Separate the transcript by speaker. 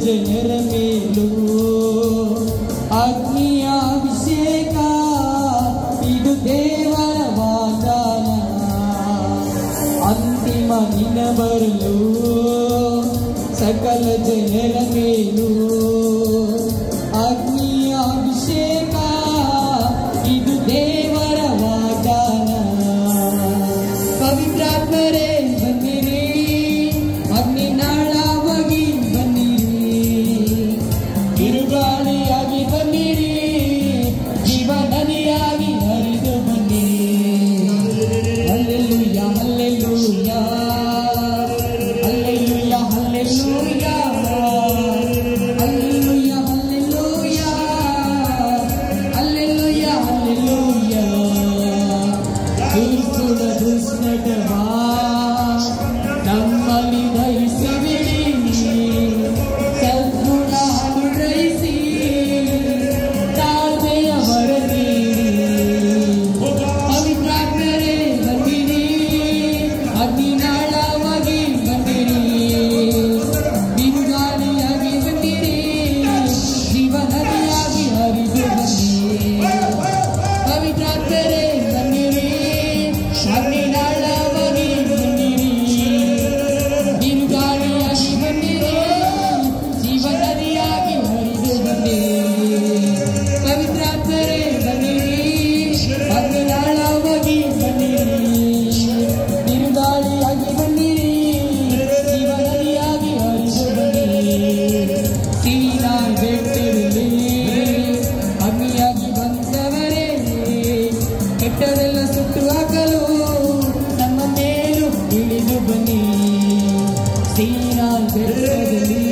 Speaker 1: ಜನರ ಮೇಲೂ ಅಗ್ನಿಯ ಅಭಿಷೇಕ, ಇದು ದೇವರ ವಾಗ್ದಾನ. ಅಂತಿಮ ದಿನ ಬರಲು ಸಕಲ ಜನರ ಮೇಲೂ ಅಗ್ನಿಯ ಅಭಿಷೇಕ, ಇದು ದೇವರ ವಾಗ್ದಾನ. ಪವಿತ್ರಾತ್ಮರೇ ಬಂದಿರಿ, ಅಗ್ನಿನಾಳವಾಗಿ ಬಂದಿರಿ, ಬಿರುಗಾಳಿಯಾಗಿ ಬಂದಿರಿ, ಜೀವನದಿಯಾಗಿ ಹರಿದು ಬಂದಿರಿ. ಹಲ್ಲೆಲೂಯಾ ಹಲ್ಲೆಲೂಯಾ ಹಲ್ಲೆಲೂಯಾ ಹಲ್ಲೆಲೂಯಾ ಹಲ್ಲೆಲೂಯಾ ಹಲ್ಲೆಲೂಯಾ ಹಲ್ಲೆಲೂಯಾ. ದುರ್ಗುಣ ದುಷ್ಟಟವಾ ನಮ್ಮಲ್ಲಿ ದಯಿಸಿಬಿಡಿ, ಸದ್ಗುಣ ಅನುಗ್ರಹಿಸಿ ತಾಳ್ಮೆಯ ವರದೀರಿ. ಪವಿತ್ರಾತ್ಮರೇ ಬಂದಿರಿ, ಅಗ್ನಿನಾಳವಾಗಿ ಬಂದಿರಿ, ಬಿರುಗಾಳಿಯಾಗಿ ಬಂದಿರಿ, ಜೀವನದಿಯಾಗಿ ಹರಿದು ಬಂದಿರಿ. ಪವಿತ್ರಾತ್ಮರೇ ಬಂದಿರಿ, ಅಗ್ನಿನಾಳವಾಗಿ ಬಂದಿರಿ, ಬಿರುಗಾಳಿಯಾಗಿ ಬಂದಿರಿ, ಜೀವನದಿಯಾಗಿ ಹರಿದು ಬಂದಿರಿ. ಪವಿತ್ರಾತ್ಮರೇ ಬಂದಿರಿ, ಅಗ್ನಿನಾಳವಾಗಿ ಬಂದಿರಿ, ಬಿರುಗಾಳಿಯಾಗಿ ಬಂದಿರಿ, ಜೀವನದಿಯಾಗಿ ಹರಿದು ಬಂದಿರಿ. ಸೀನಾಯಿ ಬೆಟ್ಟದಲ್ಲಿ ಅಗ್ನಿಯಾಗಿ ಬಂದವರೇ, ಕೆಟ್ಟದೆಲ್ಲ ಸುಟ್ಟು ಹಾಕಲು ನಮ್ಮ ಮೇಲೂ ಇಳಿದು ಬನ್ನಿ. ಸೀನಾಯಿ ಬೆಟ್ಟದಲ್ಲಿ